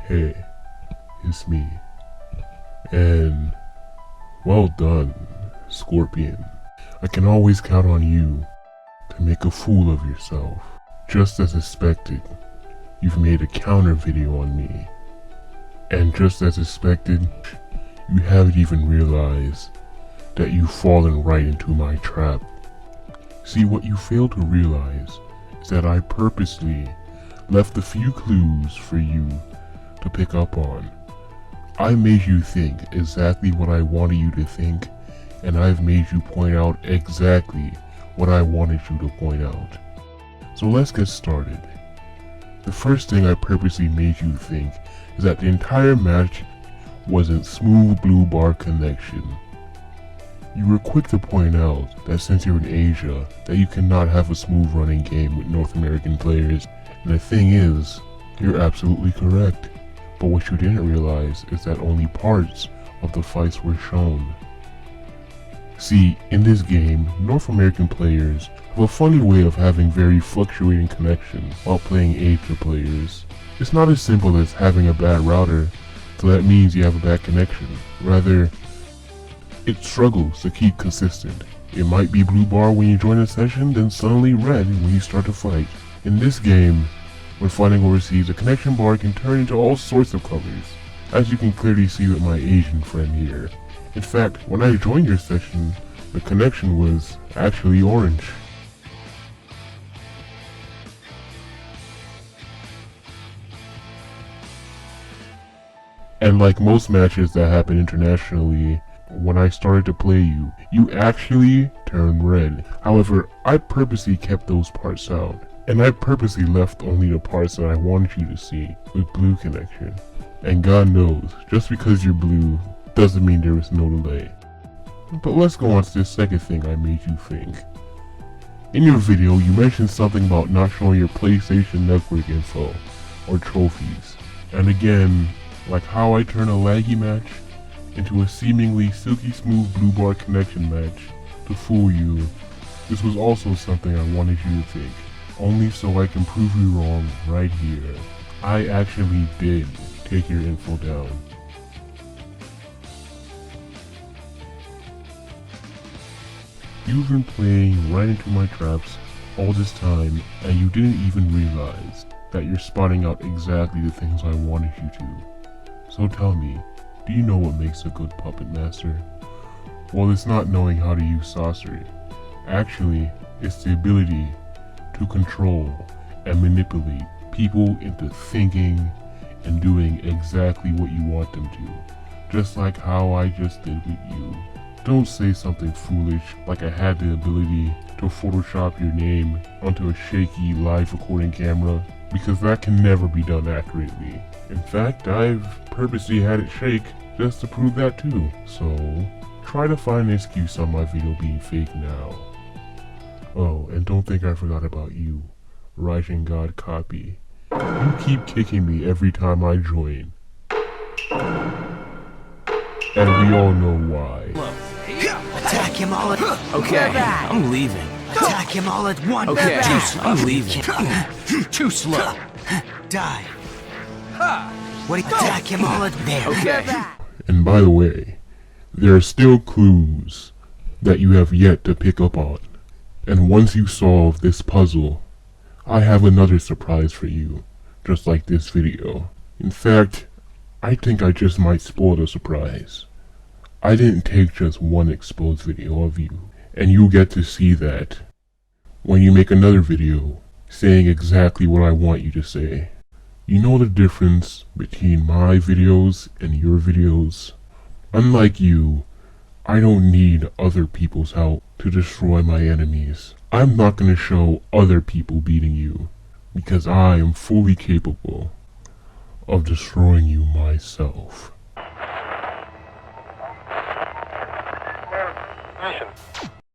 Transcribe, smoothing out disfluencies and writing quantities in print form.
Hey, it's me. And well done, Scorpion. I can always count on you to make a fool of yourself. Just as expected, you've made a counter video on me. And just as expected, you haven't even realized that you've fallen right into my trap. See, what you fail to realize is that I purposely left a few clues for you to pick up on. I made you think exactly what I wanted you to think, and I've made you point out exactly what I wanted you to point out. So let's get started. The first thing I purposely made you think is that the entire match wasn't smooth blue bar connection. You were quick to point out that since you're in Asia, that you cannot have a smooth running game with North American players, and the thing is, you're absolutely correct. But what you didn't realize is that only parts of the fights were shown. See, in this game, North American players have a funny way of having very fluctuating connection while playing Asia players. It's not as simple as having a bad router, so that means you have a bad connection. Rather, it struggles to keep consistent. It might be blue bar when you join a session, then suddenly red when you start to fight. In this game, when fighting overseas, the connection bar can turn into all sorts of colors, as you can clearly see with my Asian friend here. In fact, when I joined your session, the connection was actually orange. And like most matches that happen internationally, when I started to play you, you actually turned red. However, I purposely kept those parts out, and I purposely left only the parts that I wanted you to see with blue connection. And God knows, just because you're blue doesn't mean there is no delay. But let's go on to the second thing I made you think. In your video, you mentioned something about not showing your PlayStation Network info or trophies. And again, like how I turn a laggy match into a seemingly silky smooth blue bar connection match to fool you, this was also something I wanted you to think, only so I can prove you wrong right here. I actually did take your info down. You've been playing right into my traps all this time, and you didn't even realize that you're spotting out exactly the things I wanted you to. So tell me, do you know what makes a good puppet master? Well, it's not knowing how to use Sasori. Actually, it's the ability to control and manipulate people into thinking and doing exactly what you want them to. Just like how I just did with you. Don't say something foolish like I had the ability to Photoshop your name onto a shaky live recording camera, because that can never be done accurately. In fact, I've purposely had it shake just to prove that too. So, try to find an excuse on my video being fake now. Oh, and don't think I forgot about you, Rising God Copy. You keep kicking me every time I join. And we all know why. Attack him all at once. Okay, I'm leaving. Attack him all at once. Okay, I'm leaving. Too slow. Die. What do you attack him all at there? Okay. And by the way, there are still clues that you have yet to pick up on. And once you solve this puzzle, I have another surprise for you, just like this video. In fact, I think I just might spoil the surprise. I didn't take just one exposed video of you, and you'll get to see that when you make another video saying exactly what I want you to say. You know the difference between my videos and your videos? Unlike you, I don't need other people's help to destroy my enemies. I'm not gonna show other people beating you, because I am fully capable of destroying you myself. Mission.